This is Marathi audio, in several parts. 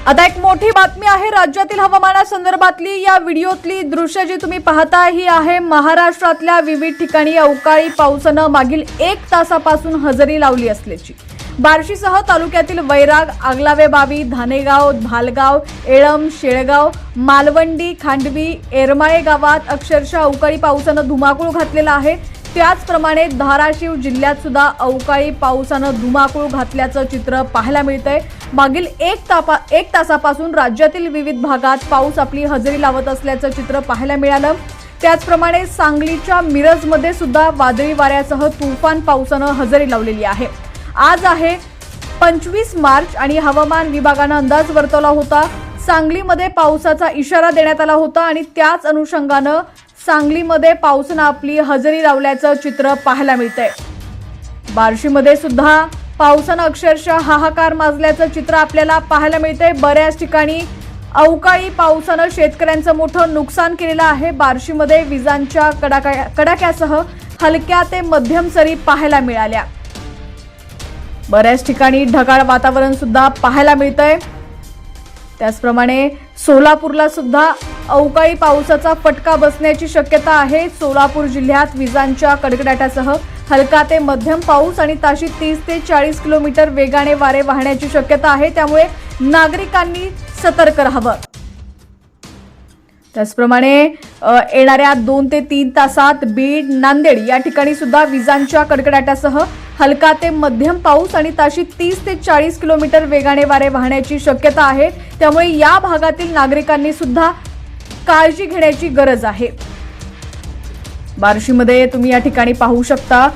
आता एक मोठी बातमी आहे राज्यातील हवामानासंदर्भातली। या व्हिडिओतली दृश्य जी तुम्ही पाहता ही आहे महाराष्ट्रातल्या विविध ठिकाणी अवकाळी पावसानं मागील 1 तासापासून हजेरी लावली असल्याची। बार्शीसह तालुक्यातील वैराग, आगलावे बावी, धानेगाव, भालगाव, एळम, शेळगाव, मालवंडी, खांडवी, एरमाळे गावात अक्षरशः अवकाळी पावसानं धुमाकूळ घातलेला आहे। त्याचप्रमाणे धाराशिव जिल्ह्यात सुद्धा अवकाळी पावसानं धुमाकूळ घातल्याचं चित्र पाहायला मिळतंय। मागील 1 तासापासून राज्यातील विविध भागात पाऊस आपली हजेरी लावत असल्याचं चित्र पाहायला मिळालं। त्याचप्रमाणे सांगलीच्या मिरजमध्ये सुद्धा वादळी वाऱ्यासह तुफान पावसानं हजेरी लावलेली आहे। आज आहे 25 मार्च आणि हवामान विभागानं अंदाज वर्तवला होता। सांगलीमध्ये पावसाचा इशारा देण्यात आला होता आणि त्याच अनुषंगानं सांगलीमध्ये पावसानं आपली हजेरी लावल्याचं चित्र पाहायला मिळतंय। बार्शीमध्ये सुद्धा पावसानं अक्षरशः हाहाकार माजल्याचं चित्र आपल्याला पाहायला मिळतंय। बऱ्याच ठिकाणी अवकाळी पावसानं शेतकऱ्यांचं मोठं नुकसान केलेलं आहे। बार्शीमध्ये विजांच्या कडाक्यासह हलक्या ते मध्यम सरी पाहायला मिळाल्या। बऱ्याच ठिकाणी ढगाळ वातावरण सुद्धा पाहायला मिळतंय। त्याचप्रमाणे सोलापूरला सुद्धा अवकाळी पावसाचा फटका बसण्याची शक्यता आहे। सोलापूर जिल्ह्यात विजांच्या कडकडाटासह हलका ते मध्यम पाऊस आणि ताशी 30 ते 40 किलोमीटर वेगाने वारे वाहण्याची शक्यता आहे। त्यामुळे नागरिकांनी सतर्क राहावं। त्याचप्रमाणे येणाऱ्या 2 ते 3 तासात बीड, नांदेड या ठिकाणी सुद्धा विजांच्या कडकडाटासह हलका ते मध्यम पाऊस आणि ताशी 30 ते 40 किलोमीटर वेगाने वारे वाहण्याची शक्यता आहे। त्यामुळे या भागातील नागरिकांनी सुद्धा काळजी घेण्याची गरज आहे। बार्शीमध्ये तुम्ही या ठिकाणी पाहू शकता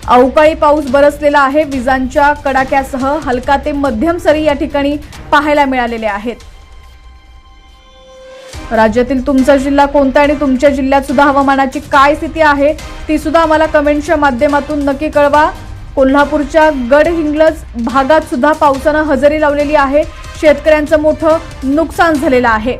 अवकाळी पाऊस बरसलेला आहे। विजांच्या कडाक्यासह हलका ते मध्यम सरी या ठिकाणी पाहायला मिळालेले आहेत। राज्यातील तुमचा जिल्हा कोणता आणि तुमच्या जिल्ह्यात सुद्धा हवामानाची काय स्थिती आहे ती सुद्धा आम्हाला कमेंटच्या माध्यमातून नक्की कळवा। कोल्हापूरच्या गडहिंग्लज भागात सुद्धा पावसानं हजेरी लावलेली आहे। शेतकऱ्यांचं मोठं नुकसान झालेलं आहे।